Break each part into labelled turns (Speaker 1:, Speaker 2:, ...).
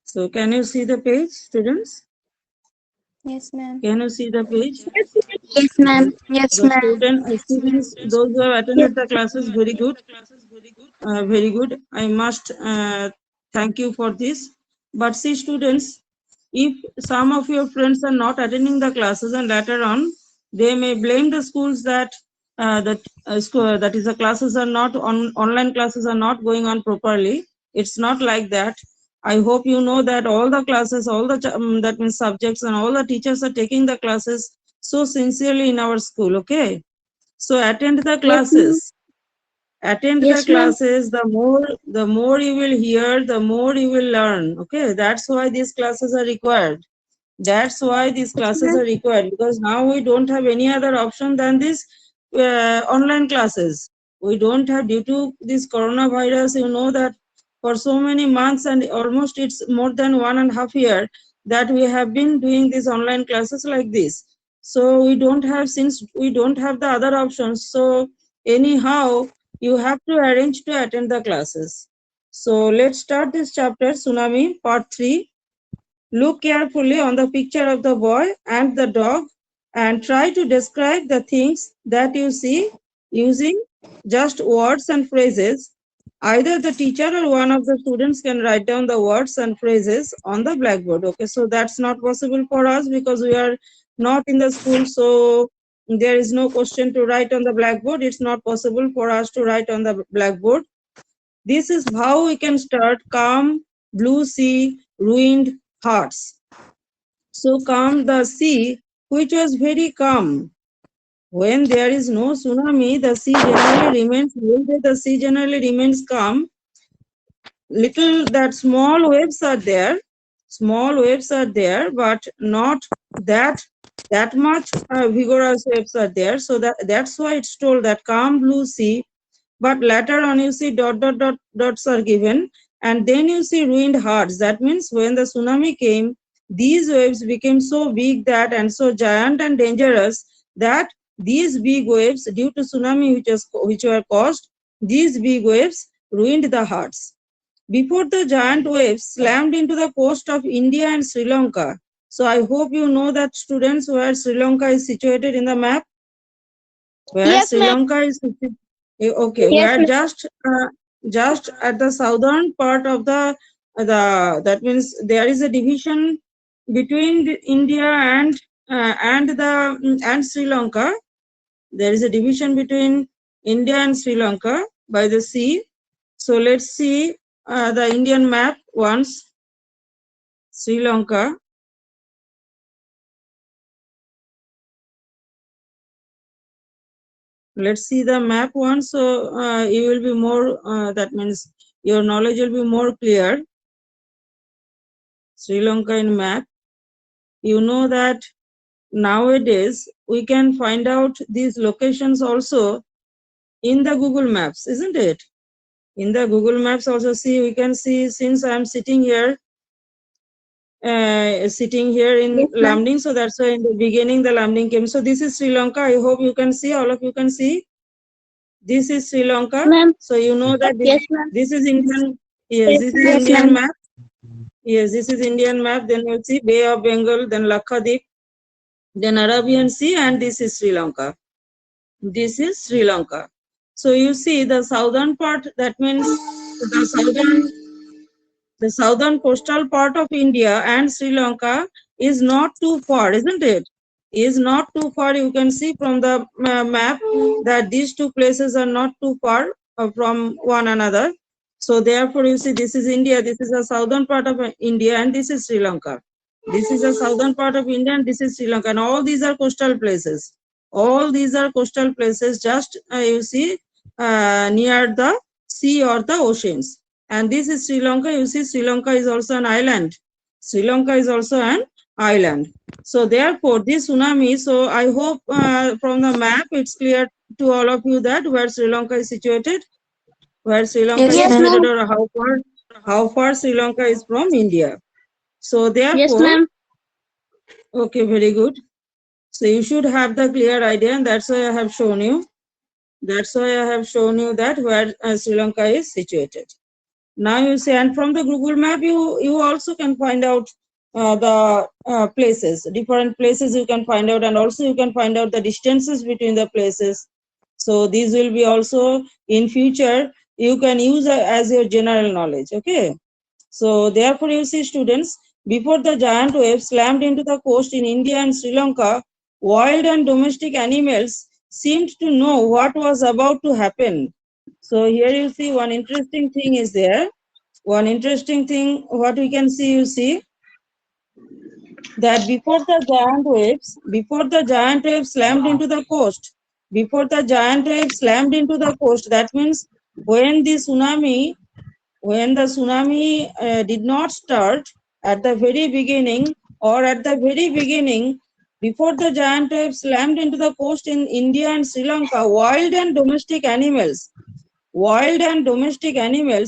Speaker 1: So can you see the page, students?
Speaker 2: Yes, ma'am.
Speaker 1: Can you see the page?
Speaker 3: Yes, ma'am. Yes,
Speaker 1: The
Speaker 3: ma'am.
Speaker 1: students, those who have attended the classes, very good. Very good. I must thank you for this. But see, students, if some of your friends are not attending the classes and later on, they may blame the schools that that is the classes are not online classes are not going on properly. It's not like that. I hope you know that all the classes, all the that means subjects and all the teachers are taking the classes so sincerely in our school. Okay, so attend the
Speaker 3: Yes, ma'am.
Speaker 1: classes. Attend the
Speaker 3: Yes, ma'am.
Speaker 1: classes. The more you will hear, the more you will learn. Okay, that's why these classes are required. That's why these
Speaker 3: Yes,
Speaker 1: classes
Speaker 3: ma'am.
Speaker 1: are required, because now we don't have any other option than these online classes. We don't have, due to this coronavirus, you know that for so many months and almost it's more than 1.5 years that we have been doing these online classes like this. So we don't have, since we don't have the other options. So anyhow, you have to arrange to attend the classes. So let's start this chapter, Tsunami, part 3. Look carefully on the picture of the boy and the dog and try to describe the things that you see using just words and phrases. Either the teacher or one of the students can write down the words and phrases on the blackboard. Okay, so that's not possible for us because we are not in the school. So there is no question to write on the blackboard. It's not possible for us to write on the blackboard. This is how we can start: calm, blue sea, ruined hearts. So calm the sea, which was very calm. When there is no tsunami, the sea generally remains, the sea generally remains calm. Little that small waves are there, but not that much vigorous waves are there. So that's why it's told that calm blue sea. But later on you see dots are given, and then you see ruined hearts. That means when the tsunami came, these waves became so big that and so giant and dangerous that these big waves, due to tsunami which were caused, these big waves ruined the hearts. Before the giant waves slammed into the coast of India and Sri Lanka. So I hope you know that, students, where Sri Lanka is situated in the map. Where
Speaker 3: Yes,
Speaker 1: Sri
Speaker 3: ma'am.
Speaker 1: Lanka is okay,
Speaker 3: Yes,
Speaker 1: where
Speaker 3: ma'am.
Speaker 1: just at the southern part of the that means there is a division between India and Sri Lanka. There is a division between India and Sri Lanka by the sea. So let's see the Indian map once. Sri Lanka. Let's see the map once. So you will be more. That means your knowledge will be more clear. Sri Lanka in map. You know that nowadays we can find out these locations also in the Google Maps, isn't it? In the Google Maps also, see, we can see, since I am sitting here in
Speaker 3: Yes, ma'am.
Speaker 1: Lamding, so that's why in the beginning the Lamding came. So this is Sri Lanka. I hope you can see, all of you can see. This is Sri
Speaker 3: Yes,
Speaker 1: Lanka.
Speaker 3: ma'am.
Speaker 1: So you know that
Speaker 3: Yes, ma'am.
Speaker 1: this is Indian. Yes,
Speaker 3: Yes,
Speaker 1: this is
Speaker 3: ma'am. Yes,
Speaker 1: Indian
Speaker 3: ma'am.
Speaker 1: map. Yes, this is Indian map. Then you'll see Bay of Bengal, then Lakshadweep, then Arabian Sea, and this is Sri Lanka. This is Sri Lanka. So you see the southern part, that means the southern coastal part of India and Sri Lanka is not too far, isn't it? Is not too far. You can see from the map that these two places are not too far from one another. So therefore you see this is India, this is the southern part of India, and this is Sri Lanka. This is the southern part of India and this is Sri Lanka, and all these are coastal places. All these are coastal places, just you see near the sea or the oceans. And this is Sri Lanka. You see Sri Lanka is also an island. Sri Lanka is also an island. So therefore this tsunami, so I hope from the map it's clear to all of you that where Sri Lanka is situated, where Sri Lanka
Speaker 2: Yes,
Speaker 1: is
Speaker 3: Yes,
Speaker 2: ma'am.
Speaker 1: situated,
Speaker 3: ma'am.
Speaker 1: or how far Sri Lanka is from India. So
Speaker 3: Yes,
Speaker 1: therefore,
Speaker 3: ma'am.
Speaker 1: okay, very good. So you should have the clear idea, and that's why I have shown you. That's why I have shown you that where Sri Lanka is situated. Now you see, and from the Google map, you also can find out the places, different places you can find out, and also you can find out the distances between the places. So these will be also in future, you can use as your general knowledge, okay? So therefore you see students, before the giant wave slammed into the coast in India and Sri Lanka, wild and domestic animals seemed to know what was about to happen. So here you see one interesting thing is there. One interesting thing, what we can see, you see, that before the giant waves slammed into the coast, that means when the tsunami, did not start at the very beginning, before the giant waves slammed into the coast in India and Sri Lanka, wild and domestic animals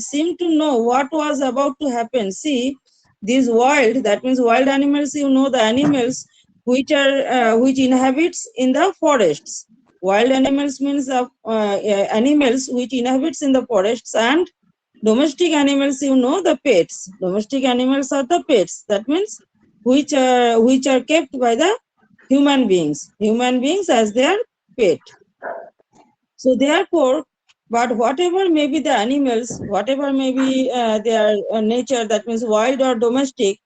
Speaker 1: seem to know what was about to happen. See, these wild, that means wild animals, you know, the animals which inhabits in the forests. Wild animals means animals which inhabits in the forests, and domestic animals, you know, the pets. Domestic animals are the pets. That means which are kept by the human beings as their pet. So therefore, but whatever may be the animals, whatever may be their nature, that means wild or domestic,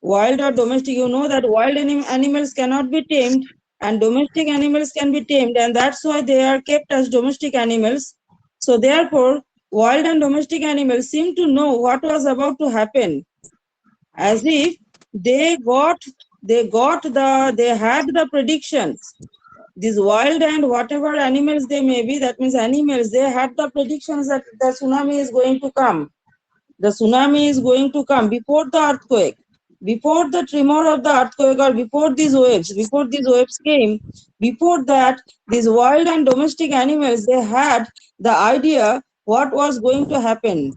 Speaker 1: you know that wild animals cannot be tamed and domestic animals can be tamed, and that's why they are kept as domestic animals. So therefore, wild and domestic animals seem to know what was about to happen, as if they had the predictions. These wild and whatever animals they may be, that means animals, they had the predictions that the tsunami is going to come. The tsunami is going to come before the earthquake, before the tremor of the earthquake, or before these waves came. Before that, these wild and domestic animals, they had the idea what was going to happen.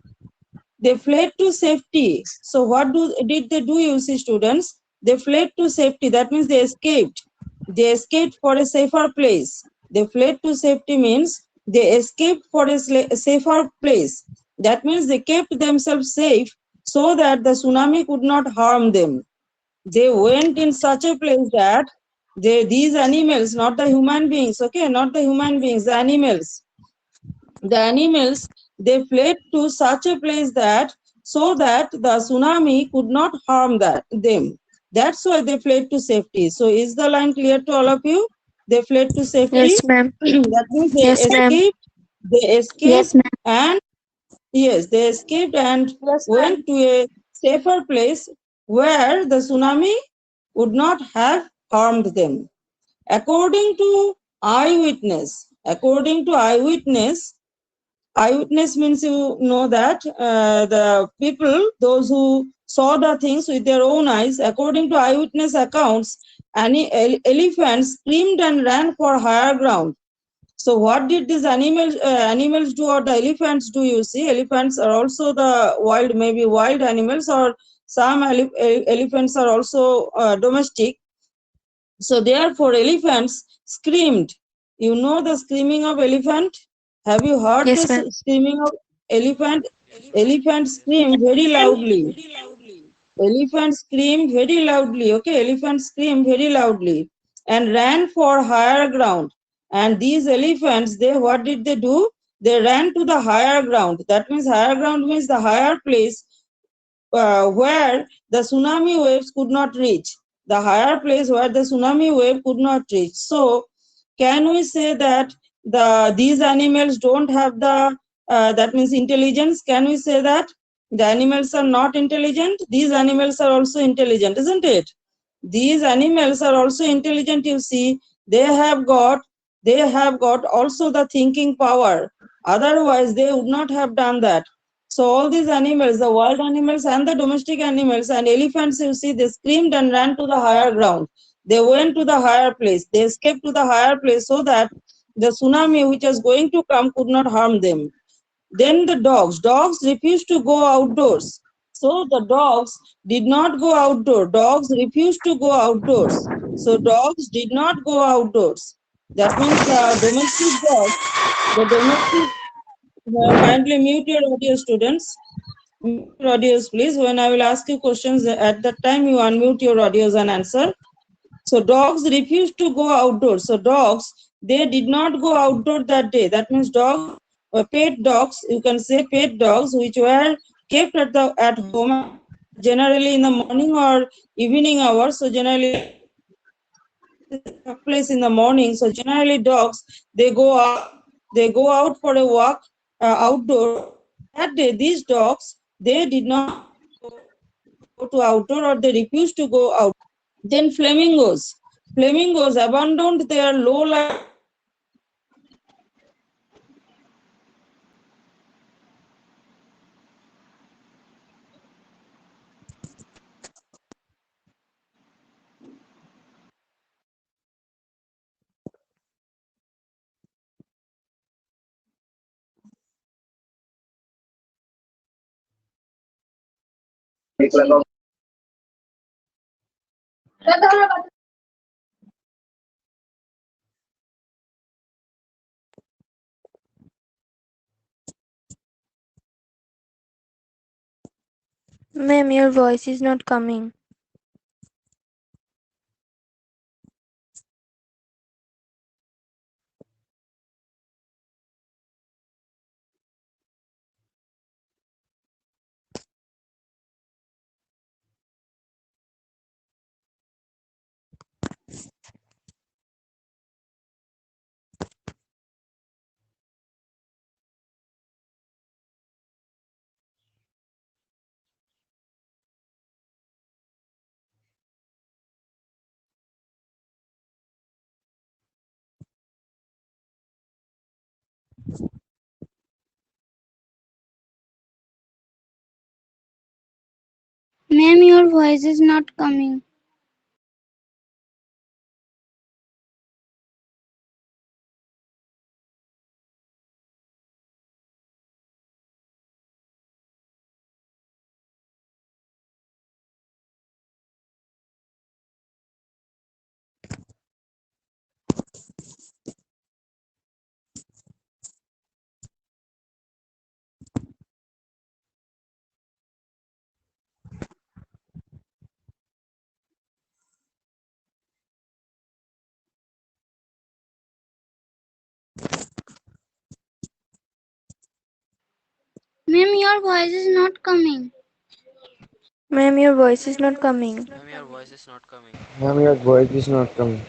Speaker 1: They fled to safety. So what did they do, you see students? They fled to safety. That means they escaped. They escaped for a safer place. They fled to safety means they escaped for a safer place. That means they kept themselves safe so that the tsunami could not harm them. They went in such a place that these animals, not the human beings, okay, not the human beings, the animals, they fled to such a place that so that the tsunami could not harm them. That's why they fled to safety. So is the line clear to all of you? They fled to safety.
Speaker 3: Yes, ma'am.
Speaker 1: That means
Speaker 3: Yes, ma'am.
Speaker 1: they escaped
Speaker 3: Yes, ma'am.
Speaker 1: and yes, they escaped and
Speaker 3: Yes,
Speaker 1: went to a safer place where the tsunami would not have harmed them. According to eyewitness means, you know, that the people, those who saw the things with their own eyes, according to eyewitness accounts, elephants screamed and ran for higher ground. So what did these animals do, or the elephants do? You see, elephants are also the wild, maybe wild animals, or some elephants are also domestic. So therefore elephants screamed. You know the screaming of elephant? Have you heard the
Speaker 3: Yes, ma'am.
Speaker 1: screaming of elephant? Elephants scream very loudly. Elephants scream very loudly. Okay, elephants scream very loudly and ran for higher ground. And these elephants, what did they do? They ran to the higher ground. That means higher ground means the higher place where the tsunami waves could not reach. The higher place where the tsunami wave could not reach. So, can we say that these animals don't have the that means intelligence? Can we say that the animals are not intelligent? These animals are also intelligent, isn't it? These animals are also intelligent. You see, they have got also the thinking power. Otherwise, they would not have done that. So all these animals, the wild animals and the domestic animals and elephants, you see, they screamed and ran to the higher ground. They went to the higher place. They escaped to the higher place so that the tsunami which was going to come could not harm them. Then the dogs refused to go outdoors. So the dogs did not go outdoors. Dogs refused to go outdoors. So dogs did not go outdoors. That means the domestic, kindly mute your audio, students. Mute your audios, please. When I will ask you questions, at that time you unmute your audios and answer. So dogs refused to go outdoors. So dogs, they did not go outdoor that day. That means dog, pet dogs, you can say pet dogs, which were kept at home, generally in the morning or evening hours. So generally took place in the morning. So generally dogs, they go out for a walk outdoor. That day, these dogs, they did not go to outdoor, or they refused to go out. Then flamingos. Flamingos abandoned their low lying.
Speaker 2: Ma'am, your voice is not coming.
Speaker 3: Ma'am, your voice is not coming. Ma'am, your voice is not coming.
Speaker 2: Ma'am, your voice is not coming.
Speaker 4: Ma'am, your voice is not coming.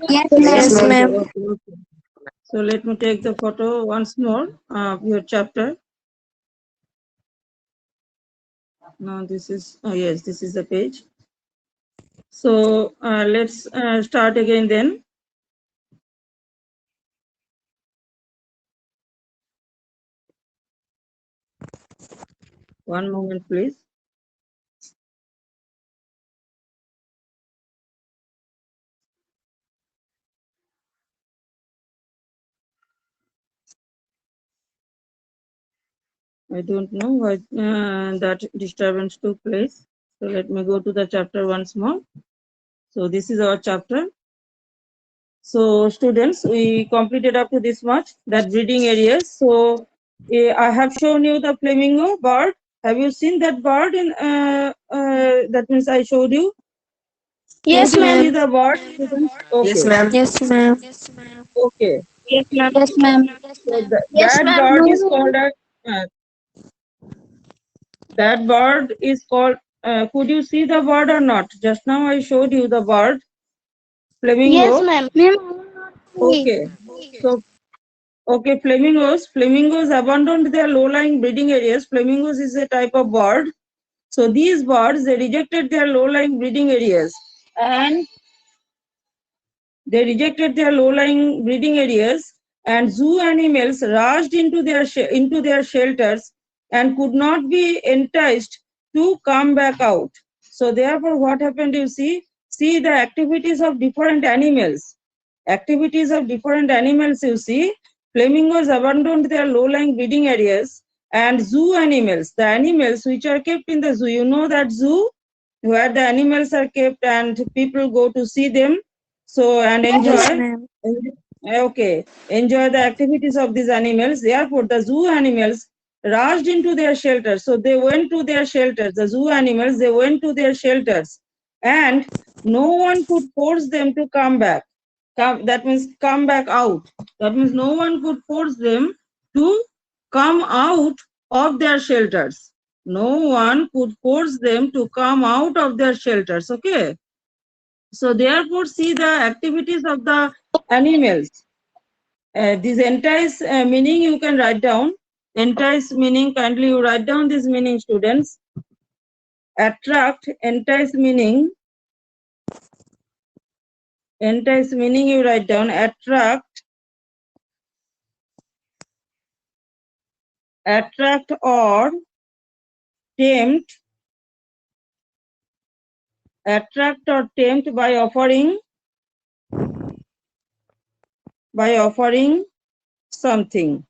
Speaker 3: Yes,
Speaker 2: Yes,
Speaker 3: ma'am.
Speaker 1: Okay,
Speaker 2: ma'am.
Speaker 1: okay, okay. So let me take the photo once more of your chapter. Now this is, oh yes, this is the page. So let's start again then. One moment, please. I don't know why that disturbance took place. So let me go to the chapter once more. So this is our chapter. So students, we completed up to this much, that breeding areas. So I have shown you the flamingo bird. Have you seen that bird in, that means I showed you?
Speaker 3: Yes,
Speaker 1: Could you see
Speaker 3: ma'am.
Speaker 1: the bird, students?
Speaker 4: Yes,
Speaker 1: Okay,
Speaker 4: ma'am.
Speaker 2: Yes, ma'am.
Speaker 1: okay.
Speaker 3: Yes, ma'am. Yes, ma'am.
Speaker 1: So
Speaker 3: Yes,
Speaker 1: that
Speaker 3: ma'am.
Speaker 1: bird is called a, that bird is called, could you see the bird or not? Just now I showed you the bird,
Speaker 3: Yes,
Speaker 1: flamingo.
Speaker 3: ma'am. Ma'am, I will not see.
Speaker 1: Okay. So okay, flamingos abandoned their low-lying breeding areas. Flamingos is a type of bird. So these birds, they rejected their low-lying breeding areas, and and zoo animals rushed into their shelters and could not be enticed to come back out. So therefore, what happened? You see the activities of different animals. Activities of different animals. You see, flamingos abandoned their low-lying breeding areas, and zoo animals, the animals which are kept in the zoo. You know that zoo where the animals are kept and people go to see them. So, and
Speaker 2: Yes,
Speaker 1: enjoy.
Speaker 2: ma'am.
Speaker 1: Okay, enjoy the activities of these animals. Therefore, the zoo animals rushed into their shelters. So they went to their shelters. The zoo animals, they went to their shelters, and no one could force them to come back. That means come back out. That means no one could force them to come out of their shelters. No one could force them to come out of their shelters. Okay. So therefore, see the activities of the animals. This entice meaning you can write down. Entice meaning, kindly you write down this meaning, students. Attract, entice meaning you write down. Attract or tempt. Attract or tempt by offering something.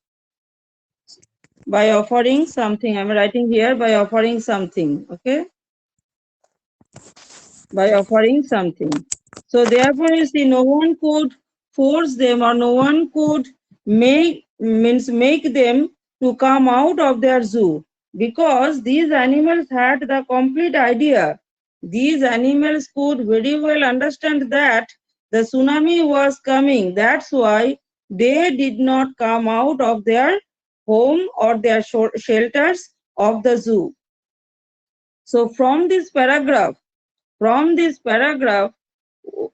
Speaker 1: By offering something. I'm writing here by offering something. Okay. By offering something. So therefore, you see, no one could force them or no one could make them to come out of their zoo, because these animals had the complete idea. These animals could very well understand that the tsunami was coming. That's why they did not come out of their home or their shelters of the zoo. So from this paragraph,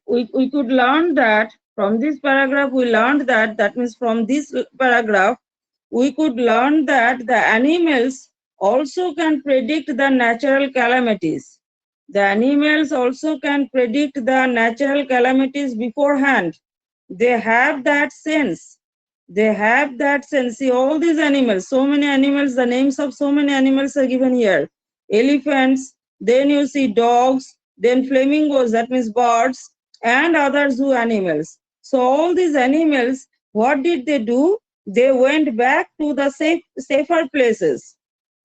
Speaker 1: we could learn that that means from this paragraph we could learn that the animals also can predict the natural calamities. The animals also can predict the natural calamities beforehand. They have that sense. See, all these animals, so many animals, the names of so many animals are given here. Elephants, then you see dogs, then flamingos, that means birds, and other zoo animals. So all these animals, what did they do? They went back to the safer places.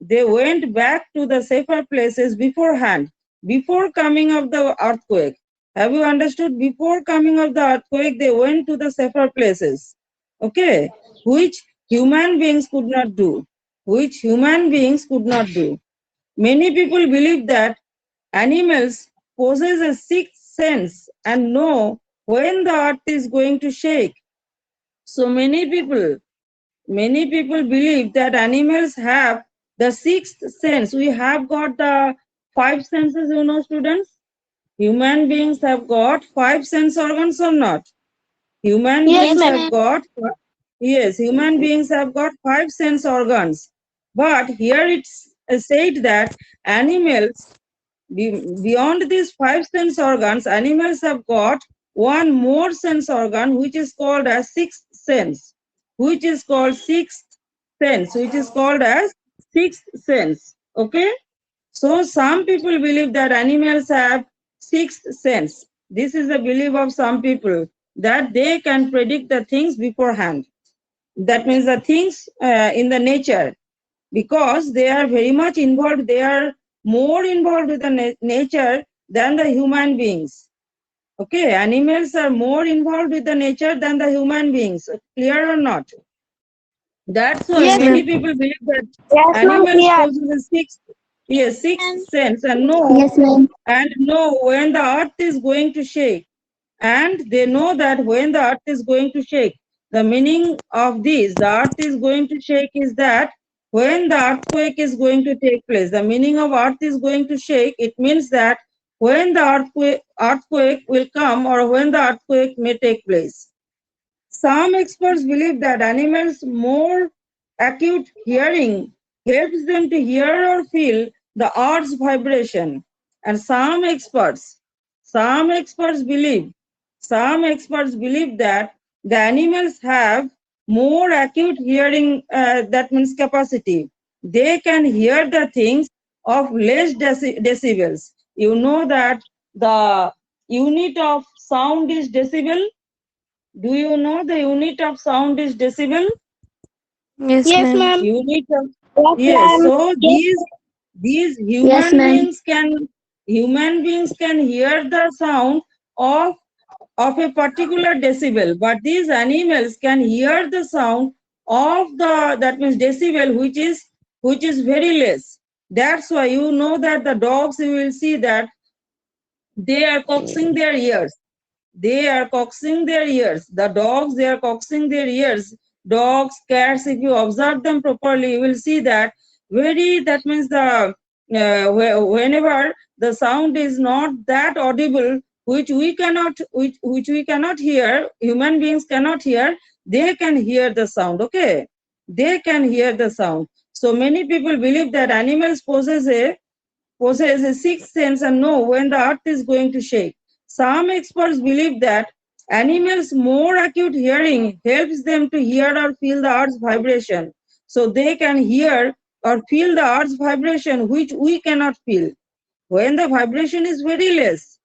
Speaker 1: They went back to the safer places beforehand, before coming of the earthquake. Have you understood? Before coming of the earthquake, they went to the safer places. Okay, which human beings could not do. Many people believe that animals possess a sixth sense and know when the earth is going to shake. So many people believe that animals have the sixth sense. We have got the five senses, students. Human beings have got five sense organs or not? Human beings have got, yes, human beings have got five sense organs. But here it's said that animals, beyond these five sense organs, animals have got one more sense organ which is called as sixth sense, which is called as sixth sense. Okay? So some people believe that animals have sixth sense. This is the belief of some people, that they can predict the things beforehand. That means the things in the nature, because they are very much involved. They are more involved with the nature than the human beings. Okay, animals are more involved with the nature than the human beings. Clear or not? That's why
Speaker 2: Yes,
Speaker 1: many
Speaker 2: ma'am.
Speaker 1: people believe that animals possess a sixth sense and know when the earth is going to shake. And they know that when the earth is going to shake. The meaning of this, the earth is going to shake, is that when the earthquake is going to take place. The meaning of earth is going to shake, it means that when the earthquake will come, or when the earthquake may take place. Some experts believe that animals' more acute hearing helps them to hear or feel the earth's vibration. And some experts believe that the animals have more acute hearing, that means capacity. They can hear the things of less decibels. You know that the unit of sound is decibel. Do you know the unit of sound is decibel?
Speaker 2: Yes, ma'am.
Speaker 1: Unit Yes, so these
Speaker 3: Yes, ma'am.
Speaker 1: human beings can hear the sound of a particular decibel, but these animals can hear the sound of the, that means decibel, which is very less. That's why you know that the dogs, you will see that they are coxing their ears. They are coxing their ears. The dogs, they are coxing their ears. Dogs, cats, if you observe them properly, you will see that that means whenever the sound is not that audible, which we cannot hear, human beings cannot hear, they can hear the sound, okay? They can hear the sound. So many people believe that animals possess a sixth sense and know when the earth is going to shake. Some experts believe that animals' more acute hearing helps them to hear or feel the earth's vibration. So they can hear or feel the earth's vibration, which we cannot feel. When the vibration is very less,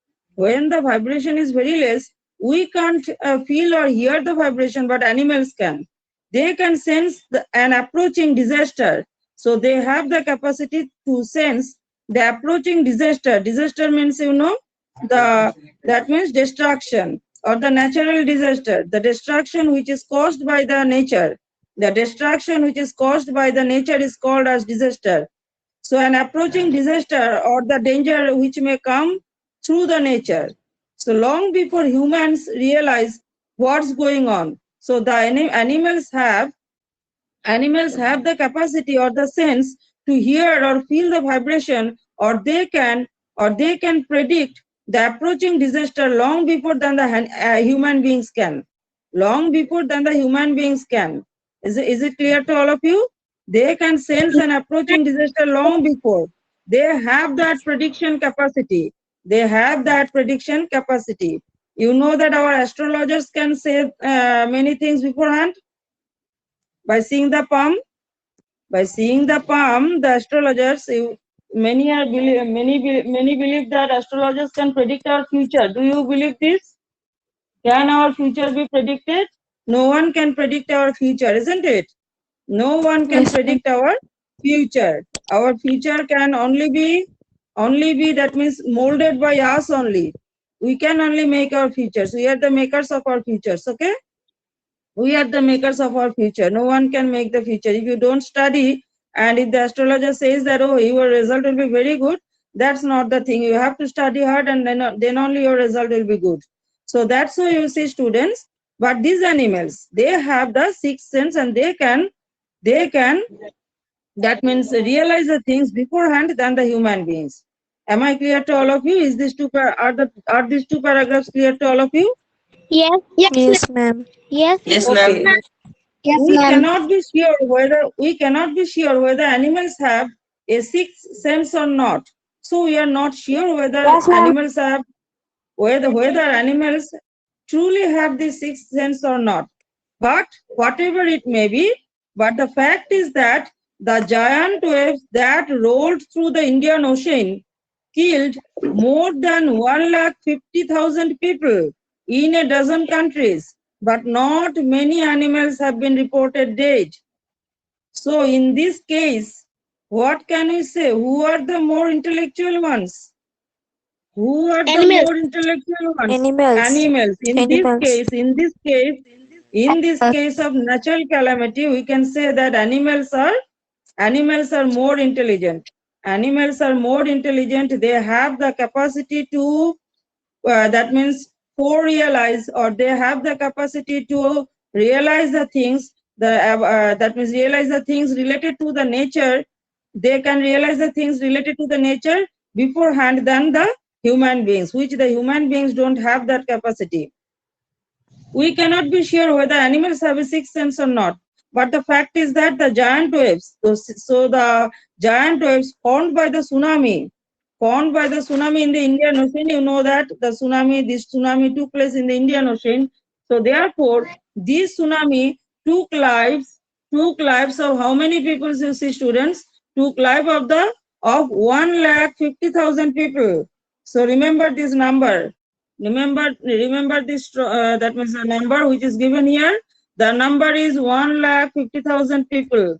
Speaker 1: we can't feel or hear the vibration, but animals can. They can sense an approaching disaster. So they have the capacity to sense the approaching disaster. Disaster means, that means destruction or the natural disaster, the destruction which is caused by the nature. The destruction which is caused by the nature is called as disaster. So an approaching disaster or the danger which may come through the nature. So long before humans realize what's going on. So the animals have the capacity or the sense to hear or feel the vibration, or they can predict the approaching disaster long before than the human beings can. Long before than the human beings can. Is it clear to all of you? They can sense an approaching disaster long before. They have that prediction capacity. They have that prediction capacity. You know that our astrologers can say many things beforehand by seeing the palm. By seeing the palm, the astrologers, many believe that astrologers can predict our future. Do you believe this? Can our future be predicted? No one can predict our future, isn't it? No one can
Speaker 2: Yes, ma'am.
Speaker 1: predict our future. Our future can only be that means molded by us only. We can only make our futures. We are the makers of our futures, okay? We are the makers of our future. No one can make the future. If you don't study, and if the astrologer says that, oh, your result will be very good, that's not the thing. You have to study hard, and then only your result will be good. So that's why you see students. But these animals, they have the sixth sense, and they can that means realize the things beforehand than the human beings. Am I clear to all of you? Is this are these two paragraphs clear to all of you?
Speaker 3: Yes.
Speaker 2: Yes, ma'am.
Speaker 3: Yes.
Speaker 5: Yes,
Speaker 1: Okay.
Speaker 5: ma'am.
Speaker 3: Yes,
Speaker 1: we
Speaker 3: ma'am.
Speaker 1: cannot be sure whether animals have a sixth sense or not. So we are not sure whether
Speaker 3: Yes, ma'am.
Speaker 1: animals have whether animals truly have the sixth sense or not. But whatever it may be, but the fact is that the giant waves that rolled through the Indian Ocean killed more than 150,000 people in a dozen countries, but not many animals have been reported dead. So in this case, what can we say? Who are the more intellectual ones? Who are the
Speaker 3: Animals.
Speaker 1: more intellectual ones?
Speaker 2: Animals.
Speaker 1: Animals.
Speaker 2: Animals.
Speaker 1: In this case of natural calamity, we can say that animals are more intelligent. Animals are more intelligent. They have the capacity to that means forerealize, or they have the capacity to realize the things. That means realize the things related to the nature. They can realize the things related to the nature beforehand than the human beings, which the human beings don't have that capacity. We cannot be sure whether animals have a sixth sense or not. But the fact is that the giant waves, so the giant waves formed by the tsunami, in the Indian Ocean, you know that this tsunami took place in the Indian Ocean. So therefore, this tsunami took lives of how many people, you see students? Took life of 150,000 people. So remember this number. Remember this, that means the number which is given here. The number is 150,000 people.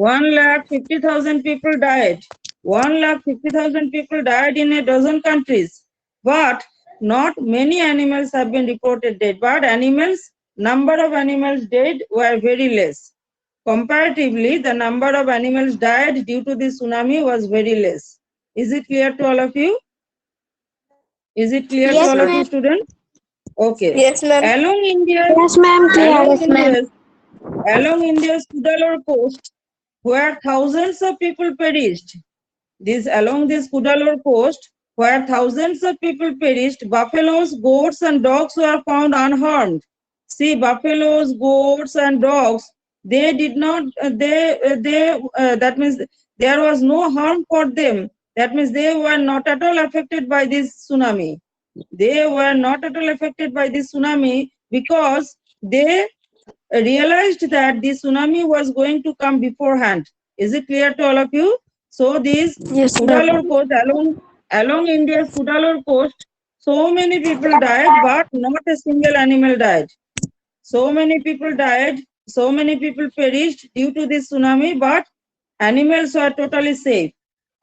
Speaker 1: 1,50,000 people died. 1,50,000 people died in a dozen countries. But not many animals have been reported dead. But number of animals dead were very less. Comparatively, the number of animals died due to the tsunami was very less. Is it clear to all of you? Is it clear to
Speaker 2: Yes,
Speaker 1: all of you,
Speaker 2: ma'am.
Speaker 1: students? Okay.
Speaker 2: Yes, ma'am.
Speaker 1: Along India,
Speaker 3: Yes, ma'am.
Speaker 1: along
Speaker 3: Yes, ma'am.
Speaker 1: India's, along India's Kudalur coast, where thousands of people perished. Along this Kudalur coast, where thousands of people perished, buffaloes, goats, and dogs were found unharmed. See, buffaloes, goats, and dogs, they did not, that means there was no harm for them. That means they were not at all affected by this tsunami. They were not at all affected by this tsunami because they realized that the tsunami was going to come beforehand. Is it clear to all of you? So these
Speaker 2: Yes,
Speaker 1: Kudalur
Speaker 2: ma'am.
Speaker 1: coast, along India's Kudalur coast, so many people died, but not a single animal died. So many people died, so many people perished due to this tsunami, but animals were totally safe.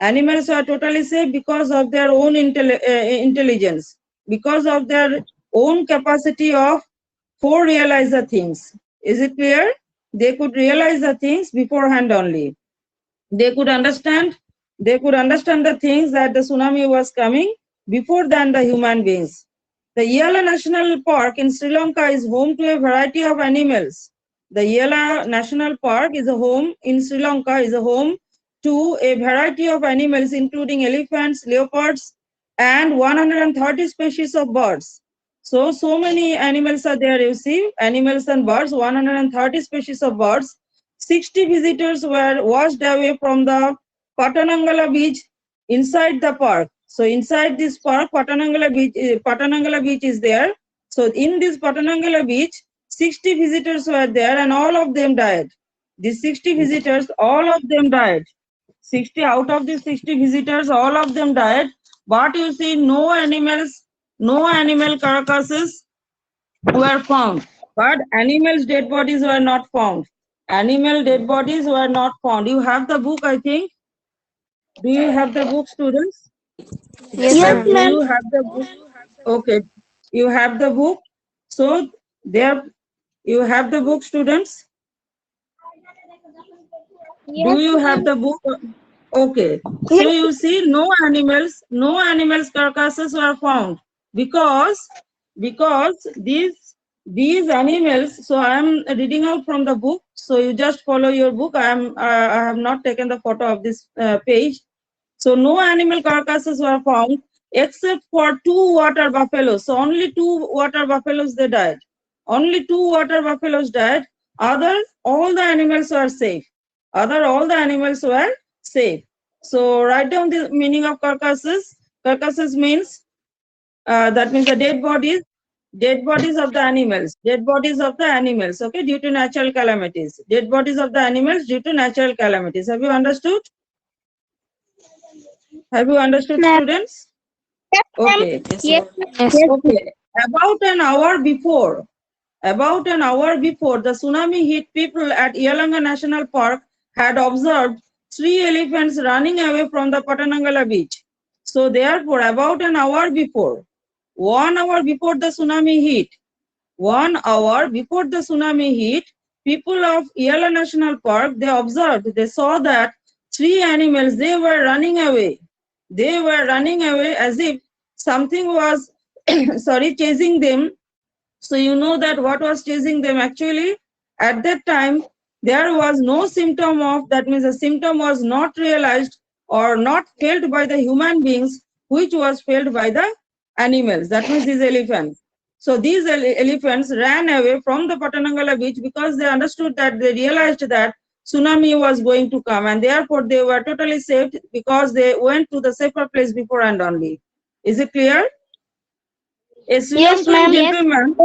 Speaker 1: Animals were totally safe because of their own intelligence, because of their own capacity of forerealize the things. Is it clear? They could realize the things beforehand only. They could understand the things that the tsunami was coming before than the human beings. The Yala National Park in Sri Lanka is home to a variety of animals. The Yala National Park is a home in Sri Lanka is a home to a variety of animals including elephants, leopards, and 130 species of birds. So many animals are there, you see, animals and birds, 130 species of birds. 60 visitors were washed away from the Patanangala beach inside the park. So inside this park, Patanangala beach is there. So in this Patanangala beach, 60 visitors were there and all of them died. These 60 visitors, all of them died. 60 out of the 60 visitors, all of them died. But you see, no animal carcasses were found. But animals' dead bodies were not found. Animal dead bodies were not found. You have the book, I think. Do you have the book, students?
Speaker 2: Yes,
Speaker 3: Yes,
Speaker 2: ma'am.
Speaker 1: Do
Speaker 3: ma'am.
Speaker 1: you have the book? Okay. You have the book. So there you have the book, students. Do
Speaker 3: Yes,
Speaker 1: you have
Speaker 3: ma'am.
Speaker 1: the book? Okay. So
Speaker 3: Yes.
Speaker 1: you see, no animals carcasses were found because these animals. So I am reading out from the book. So you just follow your book. I have not taken the photo of this page. So no animal carcasses were found except for 2 water buffaloes. So only 2 water buffaloes they died. Only 2 water buffaloes died. All the animals were safe. All the animals were safe. So write down the meaning of carcasses. Carcasses means that means the dead bodies of the animals, dead bodies of the animals. Okay, due to natural calamities, dead bodies of the animals due to natural calamities. Have you understood? Have you understood,
Speaker 3: Ma'am.
Speaker 1: students?
Speaker 3: Yes, ma'am.
Speaker 1: Okay.
Speaker 3: Yes,
Speaker 2: Yes.
Speaker 3: yes.
Speaker 1: Okay. About an hour before the tsunami hit, people at Yalanga National Park had observed 3 elephants running away from the Patanangala beach. So therefore, about an hour before, 1 hour before the tsunami hit, 1 hour before the tsunami hit, people of Yala National Park, they saw that 3 animals, they were running away. They were running away as if something was, chasing them. So you know that what was chasing them actually? At that time, there was no symptom of, that means the symptom was not realized or not felt by the human beings, which was felt by the animals, that means these elephants. So these elephants ran away from the Patanangala beach because they understood that they realized that tsunami was going to come and therefore they were totally safe because they went to the safer place before and only. Is it clear? A Sri
Speaker 3: Yes,
Speaker 1: Lankan
Speaker 3: ma'am. Yes.
Speaker 1: gentleman,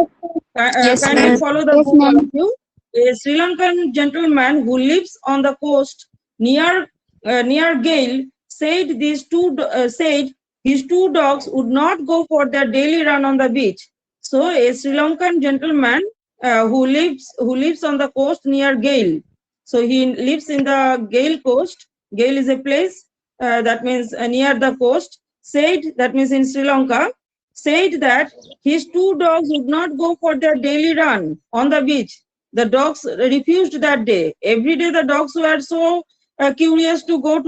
Speaker 2: Yes,
Speaker 1: kindly
Speaker 2: ma'am.
Speaker 1: follow the
Speaker 3: Yes,
Speaker 1: book, all of
Speaker 3: ma'am.
Speaker 1: you. A Sri Lankan gentleman who lives on the coast near Gale said his 2 dogs would not go for their daily run on the beach. So a Sri Lankan gentleman who lives on the coast near Gale. So he lives in the Gale coast. Gale is a place that means near the coast. Said, that means in Sri Lanka, said that his two dogs would not go for their daily run on the beach. The dogs refused that day. Every day the dogs were so curious to go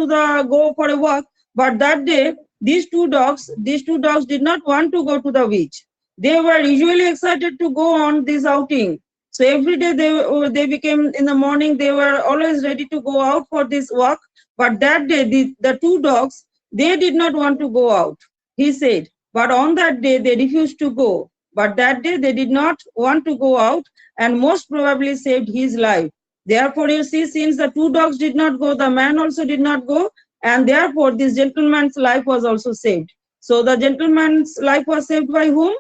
Speaker 1: for a walk, but that day these two dogs did not want to go to the beach. They were usually excited to go on this outing. So every day they became, in the morning they were always ready to go out for this walk. But that day the two dogs, they did not want to go out, he said. But on that day they refused to go. But that day they did not want to go out and most probably saved his life. Therefore you see, since the two dogs did not go, the man also did not go, and therefore this gentleman's life was also saved. So the gentleman's life was saved by whom?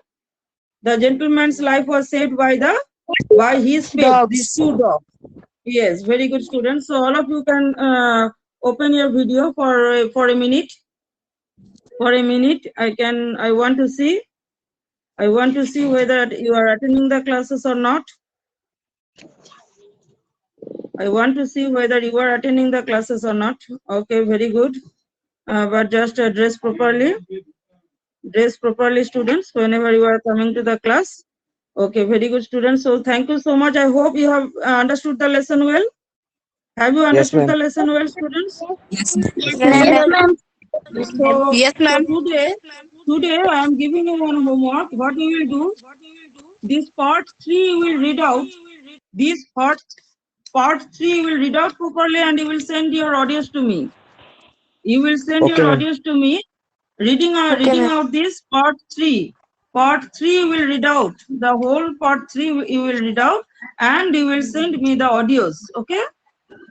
Speaker 1: The gentleman's life was saved by his pet, these two dogs. Yes, very good students. So all of you can open your video for a minute. For a minute, I want to see whether you are attending the classes or not. I want to see whether you are attending the classes or not. Okay, very good. But just dress properly. Dress properly, students, whenever you are coming to the class. Okay, very good, students. So thank you so much. I hope you have understood the lesson well. Have you understood the lesson well, students?
Speaker 2: Yes,
Speaker 3: Yes, ma'am.
Speaker 1: So,
Speaker 2: yes, ma'am.
Speaker 1: Today I am giving you one homework. What you will do? This part 3 you will read out. This part 3 you will read out properly and you will send your audios to me. You will send your audios to me. Reading out this part 3. Part 3 you will read out. The whole part 3 you will read out and you will send me the audios. Okay?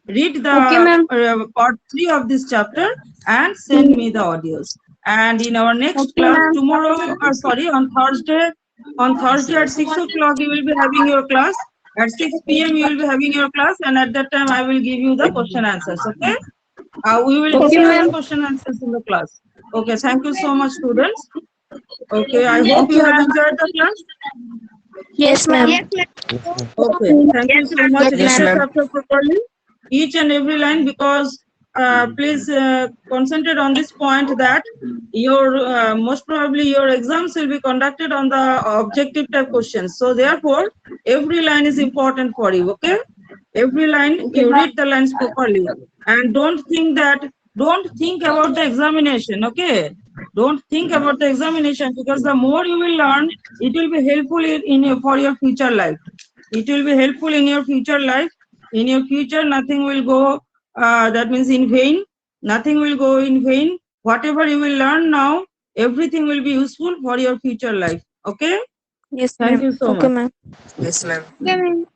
Speaker 1: Read the part 3 of this chapter and send me the audios. And in our next class tomorrow, on Thursday at 6 o'clock you will be having your class. At 6 p.m. you will be having your class, and at that time I will give you the question answers. Okay? We will discuss the question answers in the class. Okay, thank you so much, students. Okay, I hope you have enjoyed the class.
Speaker 3: Yes, ma'am.
Speaker 1: Okay, thank you so much. Read the chapter properly, each and every line, because please concentrate on this point that your most probably your exams will be conducted on the objective type questions. So therefore, every line is important for you. Okay, every line you read the lines properly, and don't think about the examination. Okay, don't think about the examination, because the more you will learn, it will be helpful for your future life. It will be helpful in your future life. In your future, nothing will go, that means in vain. Nothing will go in vain. Whatever you will learn now, everything will be useful for your future life. Okay?
Speaker 2: Yes,
Speaker 1: Thank you so much.
Speaker 2: Yes, ma'am.
Speaker 3: Okay, ma'am.